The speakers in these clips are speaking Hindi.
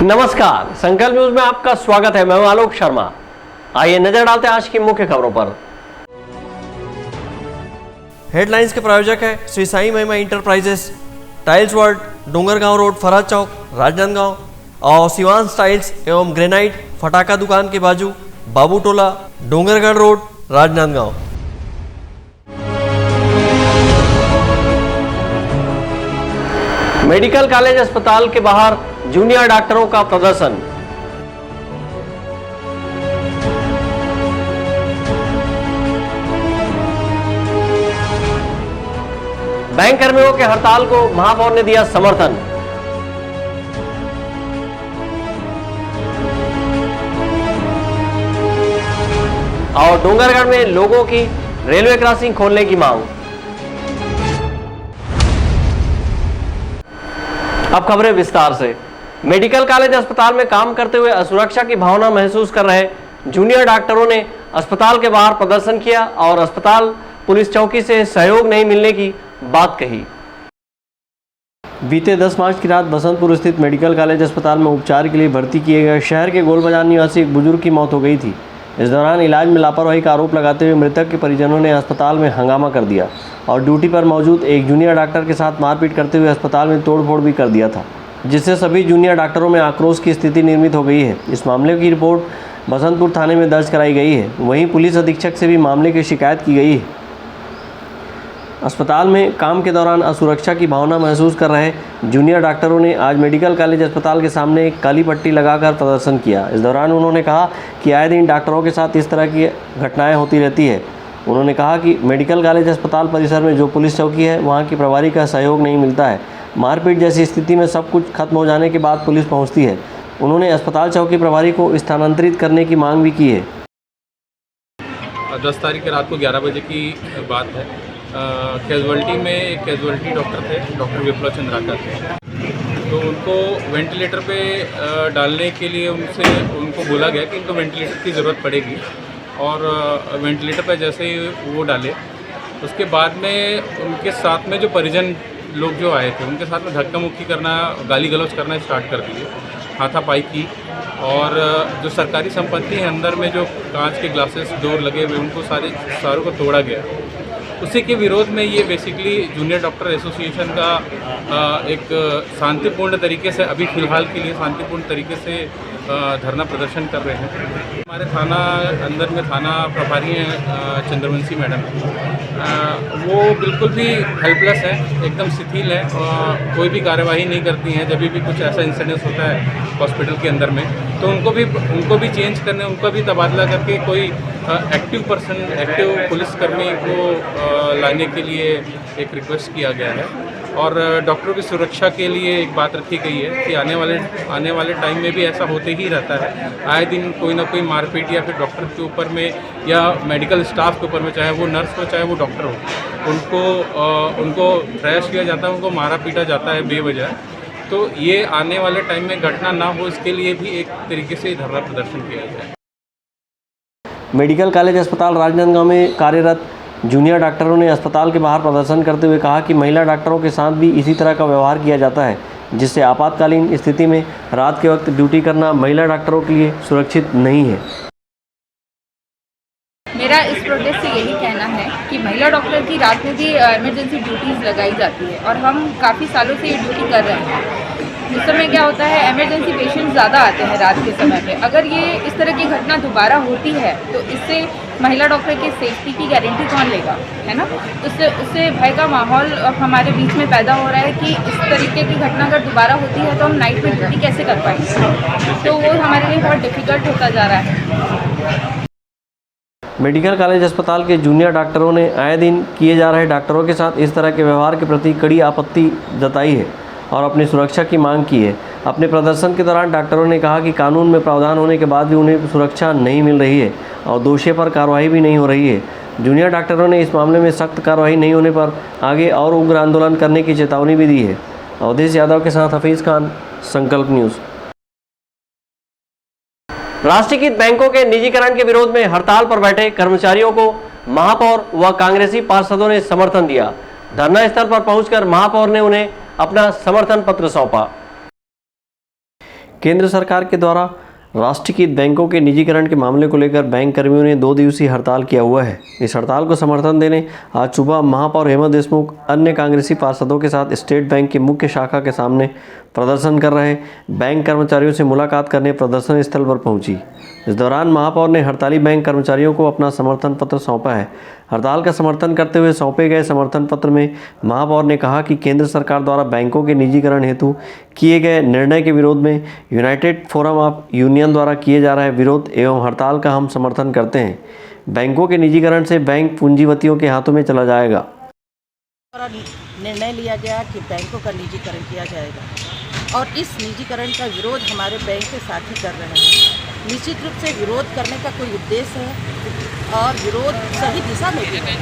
नमस्कार, संकल्प न्यूज में आपका स्वागत है। मैं हूं आलोक शर्मा। आइए नजर डालते हैं आज की मुख्य खबरों पर। हेडलाइंस के प्रायोजक है Shri Sai Mahima enterprises, tiles world, Dongargaon road, Farhad चौक, राजनांदगांव और शिवांश टाइल्स एवं ग्रेनाइट फटाका दुकान के बाजू, Babu Tola, Dongargarh road, Rajnandgaon. Medical college अस्पताल के बाहर जूनियर डॉक्टरों का प्रदर्शन। बैंक कर्मियों के हड़ताल को महापौर ने दिया समर्थन। और डोंगरगढ़ में लोगों की रेलवे क्रॉसिंग खोलने की मांग। अब खबरें विस्तार से। मेडिकल कॉलेज अस्पताल में काम करते हुए असुरक्षा की भावना महसूस कर रहे जूनियर डॉक्टरों ने अस्पताल के बाहर प्रदर्शन किया और अस्पताल पुलिस चौकी से सहयोग नहीं मिलने की बात कही। बीते 10 मार्च की रात बसंतपुर स्थित मेडिकल कॉलेज अस्पताल में उपचार के लिए भर्ती किए गए शहर के गोल बाजार निवासी एक बुजुर्ग की मौत हो गई थी। इस दौरान इलाज में लापरवाही का आरोप लगाते हुए मृतक के परिजनों ने अस्पताल में हंगामा कर दिया और ड्यूटी पर मौजूद एक जूनियर डॉक्टर के साथ मारपीट करते हुए अस्पताल में तोड़फोड़ भी कर दिया था, जिससे सभी जूनियर डॉक्टरों में आक्रोश की स्थिति निर्मित हो गई है। इस मामले की रिपोर्ट बसंतपुर थाने में दर्ज कराई गई है। वहीं पुलिस अधीक्षक से भी मामले की शिकायत की गई है। अस्पताल में काम के दौरान असुरक्षा की भावना महसूस कर रहे जूनियर डॉक्टरों ने आज मेडिकल कॉलेज अस्पताल के सामने एक काली पट्टी लगाकर प्रदर्शन किया। इस दौरान उन्होंने कहा कि आए दिन डॉक्टरों के साथ इस तरह की घटनाएं होती रहती है। उन्होंने कहा कि मेडिकल कॉलेज अस्पताल परिसर में जो पुलिस चौकी है वहाँ की प्रभारी का सहयोग नहीं मिलता है। मारपीट जैसी स्थिति में सब कुछ खत्म हो जाने के बाद पुलिस पहुँचती है। उन्होंने अस्पताल चौकी प्रभारी को स्थानांतरित करने की मांग भी की है। 10 तारीख की रात को 11 बजे की बात है। कैजुअल्टी में एक कैजुअल्टी डॉक्टर थे, डॉक्टर विप्लव चंद्राकर थे। तो उनको वेंटिलेटर पे डालने के लिए उनको बोला गया कि इनको वेंटिलेटर की ज़रूरत पड़ेगी और वेंटिलेटर पे जैसे ही वो डाले उसके बाद में उनके साथ में जो परिजन लोग जो आए थे उनके साथ में धक्का मुक्की करना, गाली गलौज करना स्टार्ट कर दिए, हाथापाई की। और जो सरकारी संपत्ति है अंदर में जो कांच के ग्लासेस डोर लगे हुए उनको सारों को तोड़ा गया। उसी के विरोध में ये बेसिकली जूनियर डॉक्टर एसोसिएशन का एक शांतिपूर्ण तरीके से, अभी फ़िलहाल के लिए शांतिपूर्ण तरीके से धरना प्रदर्शन कर रहे हैं। हमारे थाना अंदर में थाना प्रभारी हैं चंद्रवंशी मैडम, वो बिल्कुल भी हेल्पलेस है, एकदम शिथिल है, कोई भी कार्यवाही नहीं करती हैं। जब भी कुछ ऐसा इंसिडेंस होता है हॉस्पिटल के अंदर में तो उनको भी चेंज करने, उनका भी तबादला करके कोई एक्टिव पुलिसकर्मी को लाने के लिए एक रिक्वेस्ट किया गया है। और डॉक्टरों की सुरक्षा के लिए एक बात रखी गई है कि आने वाले टाइम में भी ऐसा होते ही रहता है। आए दिन कोई ना कोई मारपीट या फिर डॉक्टर के ऊपर में या मेडिकल स्टाफ के ऊपर में, चाहे वो नर्स हो चाहे वो डॉक्टर हो, उनको ट्रैश किया जाता है, उनको मारा पीटा जाता है बेवजह। तो ये आने वाले टाइम में घटना ना हो, इसके लिए भी एक तरीके से धरना प्रदर्शन किया जाए। मेडिकल कॉलेज अस्पताल राजनांदगांव में कार्यरत जूनियर डॉक्टरों ने अस्पताल के बाहर प्रदर्शन करते हुए कहा कि महिला डॉक्टरों के साथ भी इसी तरह का व्यवहार किया जाता है, जिससे आपातकालीन स्थिति में रात के वक्त ड्यूटी करना महिला डॉक्टरों के लिए सुरक्षित नहीं है। मेरा इस प्रोटेस्ट से यही कहना है कि महिला डॉक्टर की रात में भी इमरजेंसी ड्यूटीज़ लगाई जाती है और हम काफ़ी सालों से ये ड्यूटी कर रहे हैं। उस समय क्या होता है, इमरजेंसी पेशेंट ज़्यादा आते हैं रात के समय पे। अगर ये इस तरह की घटना दोबारा होती है तो इससे महिला डॉक्टर की सेफ्टी की गारंटी कौन लेगा, है ना। उससे भय का माहौल हमारे बीच में पैदा हो रहा है कि इस तरीके की घटना अगर दोबारा होती है तो हम नाइट में ड्यूटी कैसे कर पाएंगे, तो वो हमारे लिए बहुत डिफ़िकल्ट होता जा रहा है। मेडिकल कॉलेज अस्पताल के जूनियर डॉक्टरों ने आए दिन किए जा रहे डॉक्टरों के साथ इस तरह के व्यवहार के प्रति कड़ी आपत्ति जताई है और अपनी सुरक्षा की मांग की है। अपने प्रदर्शन के दौरान डॉक्टरों ने कहा कि कानून में प्रावधान होने के बाद भी उन्हें सुरक्षा नहीं मिल रही है और दोषी पर कार्रवाई भी नहीं हो रही है। जूनियर डॉक्टरों ने इस मामले में सख्त कार्रवाई नहीं होने पर आगे और उग्र आंदोलन करने की चेतावनी भी दी है। अवधेश यादव के साथ हफीज़ खान, संकल्प न्यूज़। राष्ट्रीयकृत बैंकों के निजीकरण के विरोध में हड़ताल पर बैठे कर्मचारियों को महापौर व कांग्रेसी पार्षदों ने समर्थन दिया। धरना स्थल पर पहुंचकर महापौर ने उन्हें अपना समर्थन पत्र सौंपा। केंद्र सरकार के द्वारा राष्ट्रीयकृत बैंकों के निजीकरण के मामले को लेकर बैंक कर्मियों ने 2 दिवसीय हड़ताल किया हुआ है। इस हड़ताल को समर्थन देने आज सुबह महापौर हेमा देशमुख अन्य कांग्रेसी पार्षदों के साथ स्टेट बैंक की मुख्य शाखा के सामने प्रदर्शन कर रहे बैंक कर्मचारियों से मुलाकात करने प्रदर्शन स्थल पर पहुंची। इस दौरान महापौर ने हड़ताली बैंक कर्मचारियों को अपना समर्थन पत्र सौंपा है। हड़ताल का समर्थन करते हुए सौंपे गए समर्थन पत्र में महापौर ने कहा कि केंद्र सरकार द्वारा बैंकों के निजीकरण हेतु किए गए निर्णय के विरोध में यूनाइटेड फोरम ऑफ यूनियन द्वारा किए जा रहे विरोध एवं हड़ताल का हम समर्थन करते हैं। बैंकों के निजीकरण से बैंक पूंजीपतियों के हाथों में चला जाएगा। निर्णय लिया गया कि बैंकों का निजीकरण किया जाएगा और इस निजीकरण का विरोध हमारे बैंक के साथी कर रहे हैं। निश्चित रूप से विरोध करने का कोई उद्देश्य है और विरोध सही दिशा में भी है।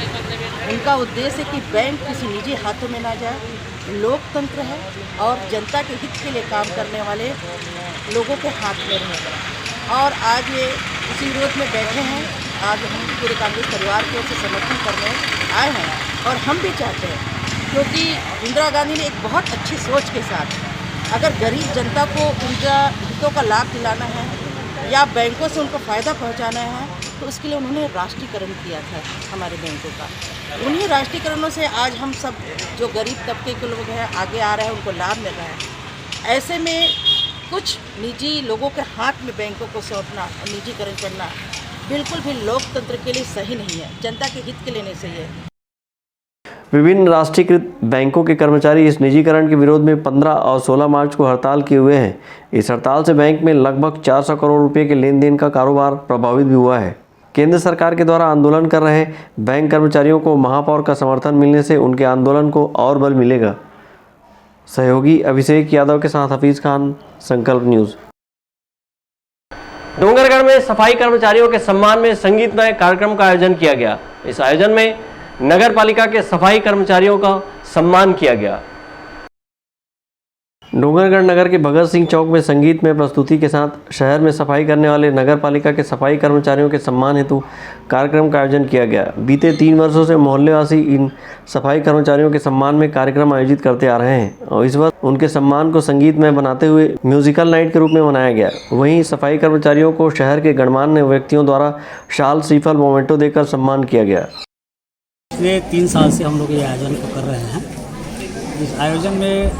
उनका उद्देश्य है कि बैंक किसी निजी हाथों में ना जाए, लोकतंत्र है और जनता के हित के लिए काम करने वाले लोगों के हाथ में रहेगा। और आज ये इसी विरोध में बैठे हैं। आज हम पूरे कांग्रेस परिवार की ओर से समर्थन करने आए हैं और हम भी चाहते हैं, क्योंकि इंदिरा गांधी ने एक बहुत अच्छी सोच के साथ अगर गरीब जनता को उनका हितों का लाभ दिलाना है या बैंकों से उनको फ़ायदा पहुंचाना है तो उसके लिए उन्होंने राष्ट्रीयकरण किया था हमारे बैंकों का। उन्हीं राष्ट्रीयकरणों से आज हम सब जो गरीब तबके के लोग हैं आगे आ रहे हैं, उनको लाभ मिल रहा है। ऐसे में कुछ निजी लोगों के हाथ में बैंकों को सौंपना, निजीकरण करना बिल्कुल भी लोकतंत्र के लिए सही नहीं है, जनता के हित के लिए नहीं सही है। विभिन्न राष्ट्रीयकृत बैंकों के कर्मचारी इस निजीकरण के विरोध में 15 और 16 मार्च को हड़ताल किए हुए हैं। इस हड़ताल से बैंक में लगभग 400 करोड़ रुपए के लेन देन का कारोबार प्रभावित भी हुआ है। केंद्र सरकार के द्वारा आंदोलन कर रहे बैंक कर्मचारियों को महापौर का समर्थन मिलने से उनके आंदोलन को और बल मिलेगा। सहयोगी अभिषेक यादव के साथ हफीज खान, संकल्प न्यूज़। डोंगरगढ़ में सफाई कर्मचारियों के सम्मान में संगीतमय कार्यक्रम का आयोजन किया गया। इस आयोजन में नगर पालिका के सफाई कर्मचारियों का सम्मान किया गया। डोंगरगढ़ नगर के भगत सिंह चौक में संगीत में प्रस्तुति के साथ शहर में सफाई करने वाले नगर पालिका के सफाई कर्मचारियों के सम्मान हेतु कार्यक्रम का आयोजन किया गया। बीते 3 वर्षों से मोहल्लेवासी इन सफाई कर्मचारियों के सम्मान में कार्यक्रम आयोजित करते आ रहे हैं और इस वर्ष उनके सम्मान को संगीतमय बनाते हुए म्यूजिकल नाइट के रूप में मनाया गया। वहीं सफाई कर्मचारियों को शहर के गणमान्य व्यक्तियों द्वारा शाल, श्रीफल, मोमेंटो देकर सम्मान किया गया। पिछले 3 साल से हम लोग ये आयोजन को कर रहे हैं। इस आयोजन में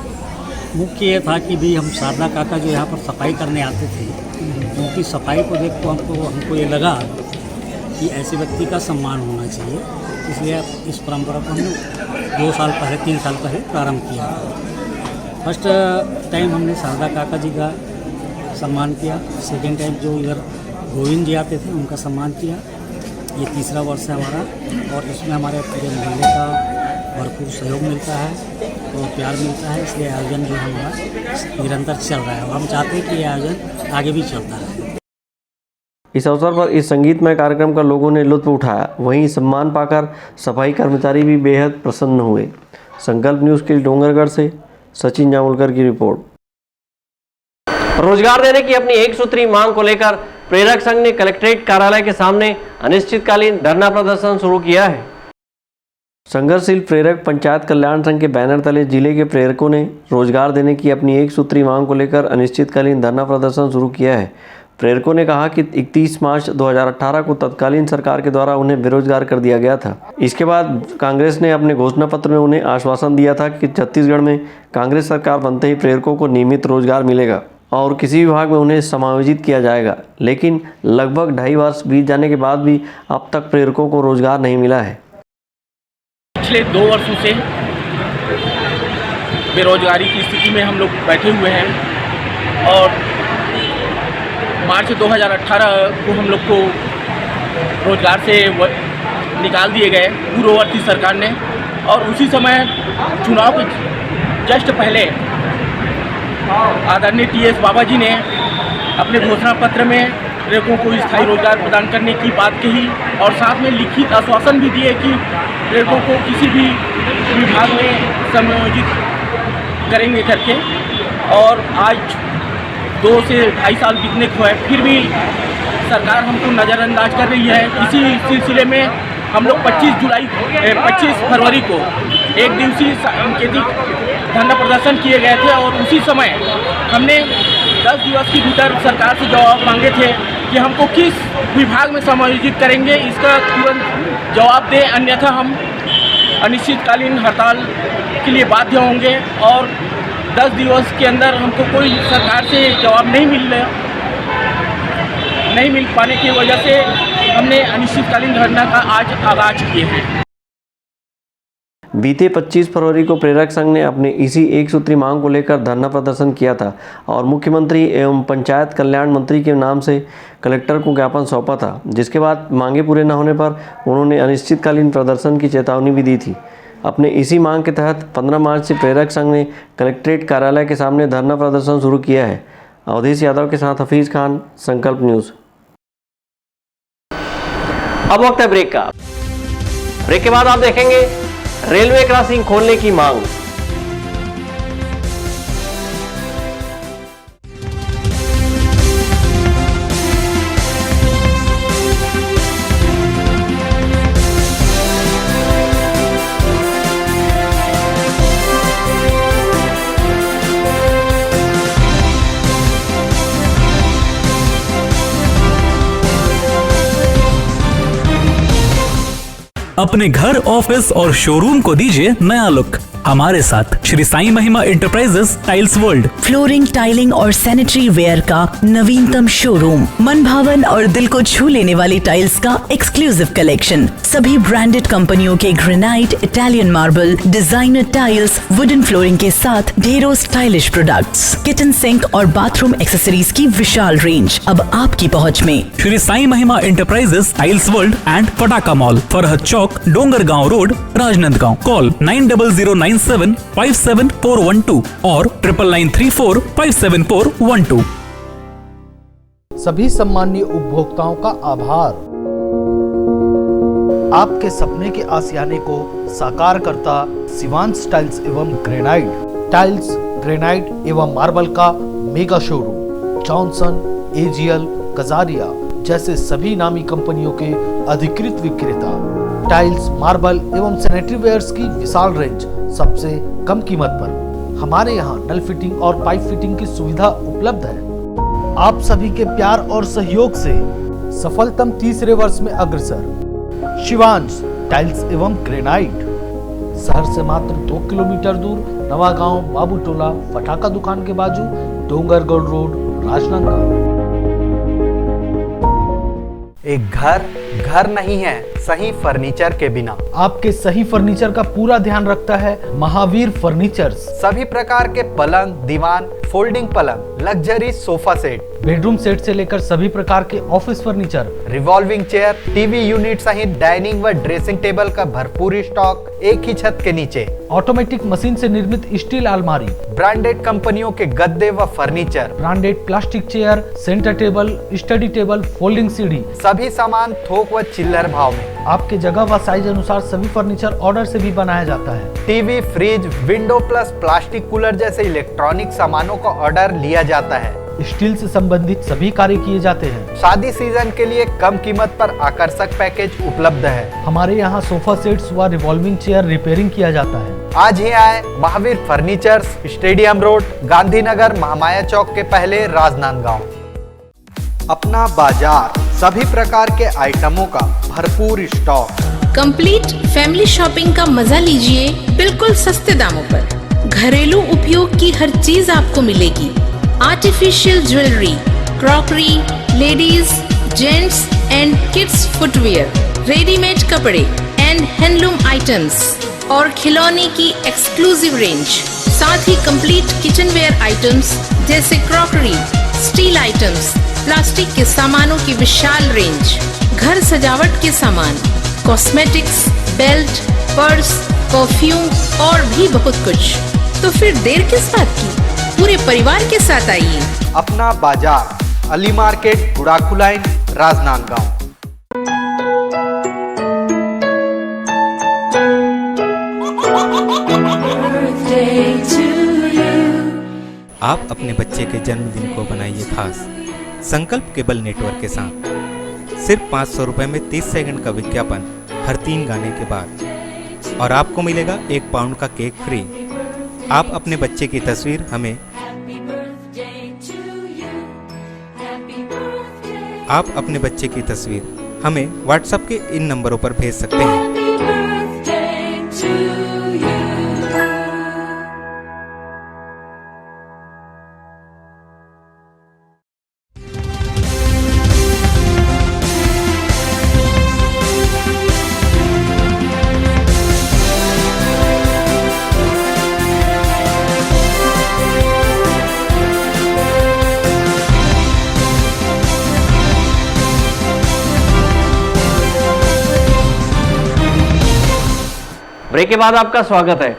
मुख्य ये था कि भी हम शारदा काका जो यहाँ पर सफाई करने आते थे, उनकी सफाई को देख को हमको ये लगा कि ऐसे व्यक्ति का सम्मान होना चाहिए। इसलिए इस परंपरा को हमने 2 साल पहले 3 साल पहले प्रारंभ किया। फर्स्ट टाइम हमने शारदा काका जी का सम्मान किया। सेकेंड टाइम जो इधर गोविंद जी आते थे उनका सम्मान किया। ये 3रा वर्ष है हमारा और इसमें हमारे पूरे मोहल्ले का भरपूर सहयोग मिलता है और प्यार मिलता है। इसलिए आयोजन जो हमारा निरंतर चल रहा है और हम चाहते हैं कि ये आयोजन आगे भी चलता रहे। इस अवसर पर इस संगीतमय कार्यक्रम का लोगों ने लुत्फ उठाया। वहीं सम्मान पाकर सफाई कर्मचारी भी बेहद प्रसन्न हुए। संकल्प न्यूज़ के लिए डोंगरगढ़ से सचिन जामुलकर की रिपोर्ट। रोजगार देने की अपनी एक सूत्री मांग को लेकर प्रेरक संघ ने कलेक्ट्रेट कार्यालय के सामने अनिश्चितकालीन धरना प्रदर्शन शुरू किया है। संघर्षशील प्रेरक पंचायत कल्याण संघ के बैनर तले जिले के प्रेरकों ने रोजगार देने की अपनी एक सूत्री मांग को लेकर अनिश्चितकालीन धरना प्रदर्शन शुरू किया है। प्रेरकों ने कहा कि 31 मार्च 2018 को तत्कालीन सरकार के द्वारा उन्हें बेरोजगार कर दिया गया था। इसके बाद कांग्रेस ने अपने घोषणा पत्र में उन्हें आश्वासन दिया था कि छत्तीसगढ़ में कांग्रेस सरकार बनते ही प्रेरकों को नियमित रोजगार मिलेगा और किसी विभाग में उन्हें समायोजित किया जाएगा। लेकिन लगभग 2.5 वर्ष बीत जाने के बाद भी अब तक प्रेरकों को रोजगार नहीं मिला है। पिछले 2 वर्षों से बेरोजगारी की स्थिति में हम लोग बैठे हुए हैं और मार्च 2018 को हम लोग को रोजगार से निकाल दिए गए पूर्ववर्ती सरकार ने और उसी समय चुनाव के जस्ट पहले आदरणीय TS बाबा जी ने अपने घोषणा पत्र में प्रेरकों को स्थायी रोजगार प्रदान करने की बात कही और साथ में लिखित आश्वासन भी दिए कि प्रेरकों को किसी भी विभाग में समायोजित करेंगे करके। और आज 2 से 2.5 साल बीतने को है, फिर भी सरकार हमको नज़रअंदाज कर रही है। इसी सिलसिले में हम लोग 25 फरवरी को 1 दिवसीय सांकेतिक धरना प्रदर्शन किए गए थे और उसी समय हमने 10 दिवस के भीतर सरकार से जवाब मांगे थे कि हमको किस विभाग में समायोजित करेंगे, इसका तुरंत जवाब दें, अन्यथा हम अनिश्चितकालीन हड़ताल के लिए बाध्य होंगे। और 10 दिवस के अंदर हमको कोई सरकार से जवाब नहीं मिल पाने की वजह से हमने अनिश्चितकालीन धरना का आज आगाज किए हैं। बीते 25 फरवरी को प्रेरक संघ ने अपने इसी एक सूत्री मांग को लेकर धरना प्रदर्शन किया था और मुख्यमंत्री एवं पंचायत कल्याण मंत्री के नाम से कलेक्टर को ज्ञापन सौंपा था, जिसके बाद मांगे पूरे न होने पर उन्होंने अनिश्चितकालीन प्रदर्शन की चेतावनी भी दी थी। अपने इसी मांग के तहत 15 मार्च से प्रेरक संघ ने कलेक्ट्रेट कार्यालय के सामने धरना प्रदर्शन शुरू किया है। अवधेश यादव के साथ हफीज खान, संकल्प न्यूज़। अब वक्त है ब्रेक का। ब्रेक के बाद आप देखेंगे रेलवे क्रॉसिंग खोलने की मांग। अपने घर, ऑफिस और शोरूम को दीजिए नया लुक हमारे साथ Shri Sai Mahima enterprises tiles world. Flooring, tiling और सैनिटरी वेयर का नवीनतम शोरूम, मन भावन और दिल को छू लेने वाली टाइल्स का एक्सक्लूसिव कलेक्शन, सभी ब्रांडेड कंपनियों के granite, Italian marble, designer tiles, wooden flooring के साथ ढेरों स्टाइलिश प्रोडक्ट्स, किचन सिंक और बाथरूम एक्सेसरीज की विशाल रेंज अब आपकी पहुंच में। Shri Sai Mahima enterprises tiles world and पटाका मॉल, फरहद चौक, डोंगरगांव रोड, राजनांदगांव। कॉल 9009757412 और 9994574412। सभी सम्मानीय उपभोक्ताओं का आभार। आपके सपने के आशियाने को साकार करता शिवांश टाइल्स एवं ग्रेनाइट, टाइल्स, ग्रेनाइट एवं मार्बल का mega showroom. Johnson, AGL, Kajaria जैसे सभी नामी कंपनियों के अधिकृत विक्रेता। टाइल्स, मार्बल एवं सैनिटरी वेयर्स की विशाल रेंज सबसे कम कीमत पर। हमारे यहाँ नल फिटिंग और पाइप फिटिंग की सुविधा उपलब्ध है। आप सभी के प्यार और सहयोग से सफलतम तीसरे वर्ष में अग्रसर शिवांश टाइल्स एवं ग्रेनाइट। शहर से मात्र 2 किलोमीटर दूर, नवागांव, बाबूटोला, पटाखा दुकान के बाजू, डोंगरगढ़ रोड, राजनांदगांव। एक घर नहीं है सही फर्नीचर के बिना। आपके सही फर्नीचर का पूरा ध्यान रखता है महावीर फर्नीचर्स। सभी प्रकार के पलंग, दीवान, फोल्डिंग पलंग, luxury sofa set, bedroom set से लेकर सभी प्रकार के office furniture, revolving chair, TV unit सहित डाइनिंग व ड्रेसिंग टेबल का भरपूर स्टॉक एक ही छत के नीचे। ऑटोमेटिक मशीन से निर्मित स्टील अलमारी, ब्रांडेड कंपनियों के गद्दे व furniture, branded plastic chair, centre table, study table, folding सीढ़ी, सभी सामान थोक व चिल्लर भाव में। आपके जगह व साइज अनुसार सभी फर्नीचर ऑर्डर से भी बनाया जाता है। TV, fridge, window plus plastic cooler जैसे इलेक्ट्रॉनिक सामानों का ऑर्डर लिया जाता है। स्टील से संबंधित सभी कार्य किए जाते हैं। शादी सीजन के लिए कम कीमत पर आकर्षक पैकेज उपलब्ध है। हमारे यहाँ सोफा सेट्स व रिवॉल्विंग चेयर रिपेयरिंग किया जाता है। आज ही आए Mahavir furnitures, stadium road, Gandhinagar, Mahamaya चौक के पहले, राजनांदगांव। अपना बाजार, सभी प्रकार के आइटमों का भरपूर स्टॉक। कंप्लीट फैमिली शॉपिंग का मजा लीजिए बिल्कुल सस्ते दामों पर। घरेलू उपयोग की हर चीज आपको मिलेगी। Artificial jewellery, crockery, ladies, gents and kids footwear, readymade कपड़े एंड हैंडलूम आइटम्स और खिलौने की एक्सक्लूसिव रेंज, साथ ही कंप्लीट किचनवेयर आइटम्स जैसे क्रॉकरी, स्टील आइटम्स, प्लास्टिक के सामानों की विशाल रेंज, घर सजावट के सामान, कॉस्मेटिक्स, बेल्ट, पर्स, परफ्यूम और भी बहुत कुछ। तो फिर देर किस बात की, पूरे परिवार के साथ आइए। अपना बाजार, अली मार्केट, गुड़ाखू लाइन, राजनांदगांव। आप अपने बच्चे के जन्मदिन को बनाइए खास संकल्प केबल नेटवर्क के साथ। सिर्फ 500 रुपये में 30 सेकंड का विज्ञापन हर 3 गाने के बाद, और आपको मिलेगा 1 पाउंड का केक फ्री। आप अपने बच्चे की तस्वीर हमें आप अपने बच्चे की तस्वीर हमें व्हाट्सएप के इन नंबरों पर भेज सकते हैं। ब्रेक के बाद आपका स्वागत है।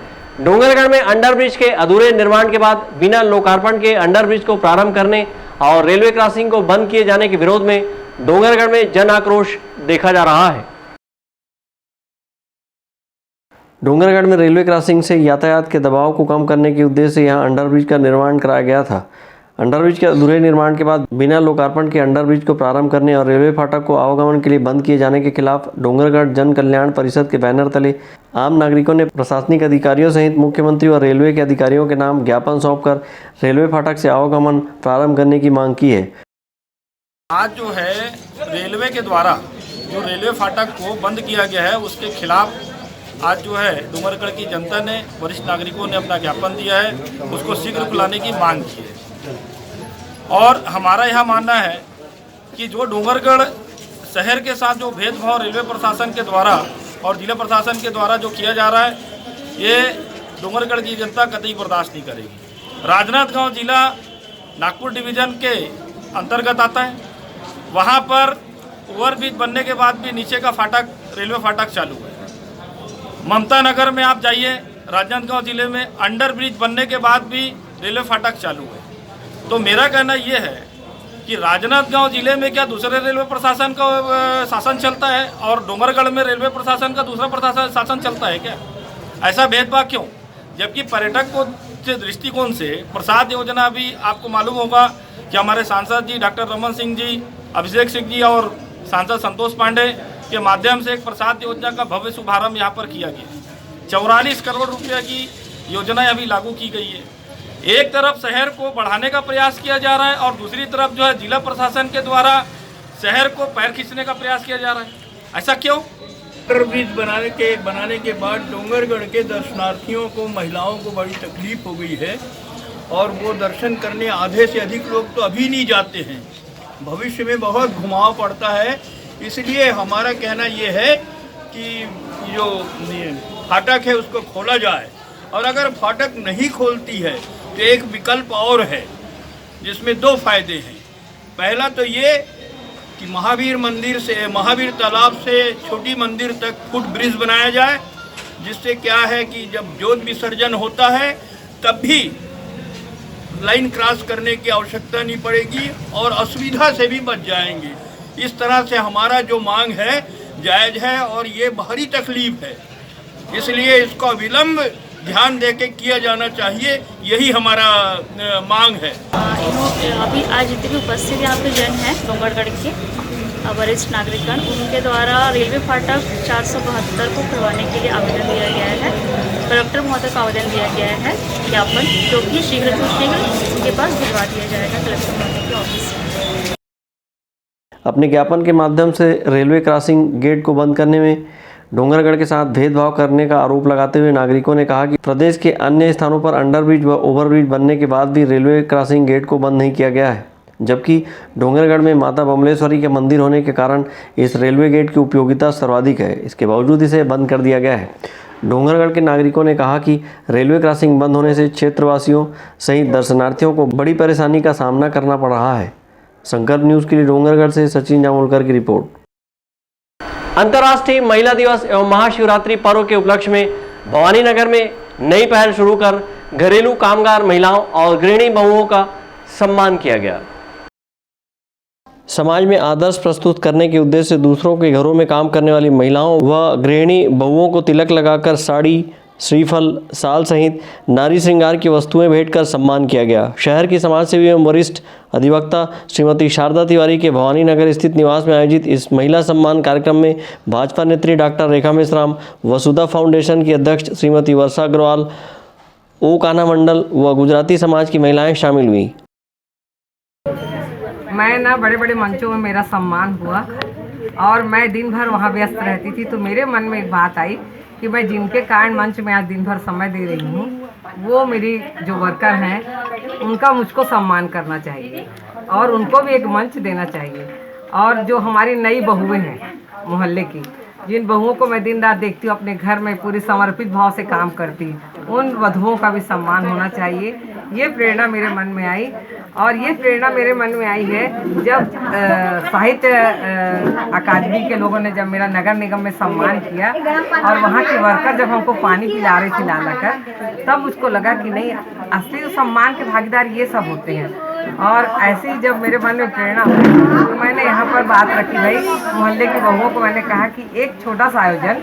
डोंगरगढ़ में अंडरब्रिज के अधूरे निर्माण के बाद बिना लोकार्पण के अंडरब्रिज को प्रारंभ करने और रेलवे क्रॉसिंग को बंद किए जाने के विरोध में डोंगरगढ़ में जन आक्रोश देखा जा रहा है। डोंगरगढ़ में रेलवे क्रॉसिंग से यातायात के दबाव को कम करने के उद्देश्य से यहां अंडरब्रिज का निर्माण कराया गया था। अंडरब्रिज के अधूरे निर्माण के बाद बिना लोकार्पण के अंडरब्रिज को प्रारंभ करने और रेलवे फाटक को आवागमन के लिए बंद किए जाने के खिलाफ डोंगरगढ़ जन कल्याण परिषद के बैनर तले आम नागरिकों ने प्रशासनिक अधिकारियों सहित मुख्यमंत्री और रेलवे के अधिकारियों के नाम ज्ञापन सौंपकर रेलवे फाटक से आवागमन प्रारंभ करने की मांग की है। आज जो है रेलवे के द्वारा जो रेलवे फाटक को बंद किया गया है उसके खिलाफ आज जो है डोंगरगढ़ की जनता ने, वरिष्ठ नागरिकों ने अपना ज्ञापन दिया है, उसको शीघ्र खुलाने की मांग की है। और हमारा यह मानना है कि जो डोंगरगढ़ शहर के साथ जो भेदभाव रेलवे प्रशासन के द्वारा और जिला प्रशासन के द्वारा जो किया जा रहा है, ये डोंगरगढ़ की जनता कतई बर्दाश्त नहीं करेगी। राजनांदगांव जिला नागपुर डिवीज़न के अंतर्गत आता है। वहाँ पर ओवरब्रिज बनने के बाद भी नीचे का फाटक, रेलवे फाटक चालू है। ममता नगर में आप जाइए, राजनांदगांव जिले में अंडरब्रिज बनने के बाद भी रेलवे फाटक चालू है। तो मेरा कहना ये है कि राजनांदगांव जिले में क्या दूसरे रेलवे प्रशासन का शासन चलता है और डोंगरगढ़ में रेलवे प्रशासन का दूसरा शासन चलता है क्या? ऐसा भेदभाव क्यों? जबकि पर्यटक को के दृष्टिकोण से प्रसाद योजना भी आपको मालूम होगा कि हमारे सांसद जी डॉक्टर रमन सिंह जी, अभिषेक सिंह जी और सांसद संतोष पांडे के माध्यम से एक प्रसाद योजना का भव्य शुभारंभ यहाँ पर किया गया। 44 करोड़ रुपये की योजना अभी लागू की गई है। एक तरफ शहर को बढ़ाने का प्रयास किया जा रहा है और दूसरी तरफ जो है जिला प्रशासन के द्वारा शहर को पैर खींचने का प्रयास किया जा रहा है। ऐसा क्यों? अंडरब्रिज बनाने के बाद डोंगरगढ़ के दर्शनार्थियों को, महिलाओं को बड़ी तकलीफ हो गई है और वो दर्शन करने आधे से अधिक लोग तो अभी नहीं जाते हैं। भविष्य में बहुत घुमाव पड़ता है। इसलिए हमारा कहना ये है कि जो फाटक है उसको खोला जाए, और अगर फाटक नहीं खोलती है तो एक विकल्प और है जिसमें 2 फायदे हैं। पहला तो ये कि महावीर तालाब से छोटी मंदिर तक फुट ब्रिज बनाया जाए, जिससे क्या है कि जब ज्योत विसर्जन होता है तब भी लाइन क्रॉस करने की आवश्यकता नहीं पड़ेगी और असुविधा से भी बच जाएंगे। इस तरह से हमारा जो मांग है जायज़ है और ये बाहरी तकलीफ है, इसलिए इसका विलंब ध्यान देके किया जाना चाहिए, यही हमारा मांग है। अभी आज जितने भी उपस्थित यहाँ पे जन हैं डोंगरगढ़ के वरिष्ठ नागरिकगण, उनके द्वारा रेलवे फाटक 472 को खुलवाने के लिए आवेदन दिया गया है। कलेक्टर महोदय को आवेदन दिया गया है ज्ञापन, जो कि शीघ्र उनके पास भिजवा दिया जाएगा कलेक्टर महोदय के ऑफिस से। अपने ज्ञापन के माध्यम से रेलवे क्रॉसिंग गेट को बंद करने में डोंगरगढ़ के साथ भेदभाव करने का आरोप लगाते हुए नागरिकों ने कहा कि प्रदेश के अन्य स्थानों पर अंडरब्रिज व ओवरब्रिज बनने के बाद भी रेलवे क्रॉसिंग गेट को बंद नहीं किया गया है, जबकि डोंगरगढ़ में माता बमलेश्वरी के मंदिर होने के कारण इस रेलवे गेट की उपयोगिता सर्वाधिक है। इसके बावजूद इसे बंद कर दिया गया है। डोंगरगढ़ के नागरिकों ने कहा कि रेलवे क्रॉसिंग बंद होने से क्षेत्रवासियों सहित दर्शनार्थियों को बड़ी परेशानी का सामना करना पड़ रहा है। संकल्प न्यूज़ के लिए डोंगरगढ़ से सचिन जामुलकर की रिपोर्ट। अंतर्राष्ट्रीय महिला दिवस एवं महाशिवरात्रि पर्व के उपलक्ष्य में भवानीनगर में नई पहल शुरू कर घरेलू कामगार महिलाओं और गृहिणी बहुओं का सम्मान किया गया। समाज में आदर्श प्रस्तुत करने के उद्देश्य से दूसरों के घरों में काम करने वाली महिलाओं व गृहिणी बहुओं को तिलक लगाकर साड़ी, श्रीफल, साल सहित नारी श्रृंगार की वस्तुएं भेंट कर सम्मान किया गया। शहर की समाजसेवी एवं वरिष्ठ अधिवक्ता श्रीमती शारदा तिवारी के भवानीनगर स्थित निवास में आयोजित इस महिला सम्मान कार्यक्रम में भाजपा नेत्री डॉक्टर रेखा मेश्राम, वसुधा फाउंडेशन की अध्यक्ष श्रीमती वर्षा अग्रवाल, ओ कान्हा मंडल व गुजराती समाज की महिलाएं शामिल हुई। मैं ना बड़े बड़े मंचों में मेरा सम्मान हुआ और मैं दिन भर वहाँ व्यस्त रहती थी, तो मेरे मन में एक बात आई कि मैं जिनके कारण मंच में आज दिन भर समय दे रही हूँ, वो मेरी जो वर्कर हैं उनका मुझको सम्मान करना चाहिए और उनको भी एक मंच देना चाहिए। और जो हमारी नई बहुएं हैं मोहल्ले की, जिन बहुओं को मैं दिन रात देखती हूँ अपने घर में पूरी समर्पित भाव से काम करती, उन वधुओं का भी सम्मान होना चाहिए। ये प्रेरणा मेरे मन में आई और ये प्रेरणा मेरे मन में आई है जब साहित्य अकादमी के लोगों ने जब मेरा नगर निगम में सम्मान किया और वहाँ के वर्कर जब हमको पानी पिला रहे थे ला कर, तब मुझको लगा कि नहीं, असली तो सम्मान के भागीदार ये सब होते हैं। और ऐसे ही जब मेरे मन में प्रेरणा हुई तो मैंने यहाँ पर बात रखी, भाई मोहल्ले की बहुओं को मैंने कहा कि एक छोटा सा आयोजन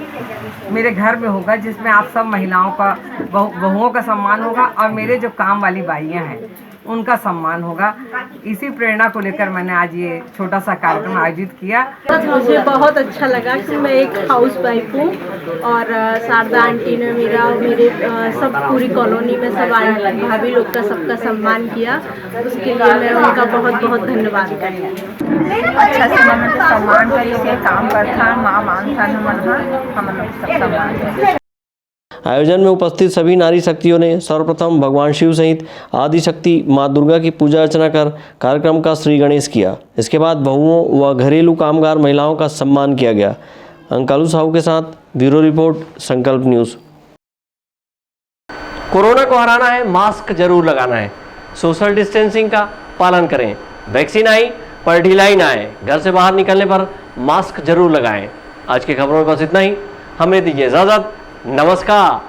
मेरे घर में होगा जिसमें आप सब महिलाओं का बहुओं का सम्मान होगा और मेरे जो काम वाली बाइयाँ हैं उनका सम्मान होगा। इसी प्रेरणा को लेकर मैंने आज ये छोटा सा कार्यक्रम आयोजित किया। मुझे बहुत अच्छा लगा कि मैं एक हाउस वाइफ हूँ और शारदा आंटी ने मेरे सब पूरी कॉलोनी में सब भाभी लोग का सबका सम्मान किया, उसके लिए मैं उनका बहुत बहुत धन्यवाद करती हूँ। अच्छा से मन सम्मान करी से काम करता माँ मानता हम लोग सब सम्मान। आयोजन में उपस्थित सभी नारी शक्तियों ने सर्वप्रथम भगवान शिव सहित आदिशक्ति माँ दुर्गा की पूजा अर्चना कर कार्यक्रम का श्री गणेश किया। इसके बाद बहुओं व घरेलू कामगार महिलाओं का सम्मान किया गया। अंकालू साहू के साथ ब्यूरो रिपोर्ट, संकल्प न्यूज़। कोरोना को हराना है, मास्क जरूर लगाना है, सोशल डिस्टेंसिंग का पालन करें, वैक्सीन आई पर ढिलाई ना आए, घर से बाहर निकलने पर मास्क जरूर लगाएं। आज की खबरों में बस इतना ही, हमें दीजिए इजाजत। नमस्कार।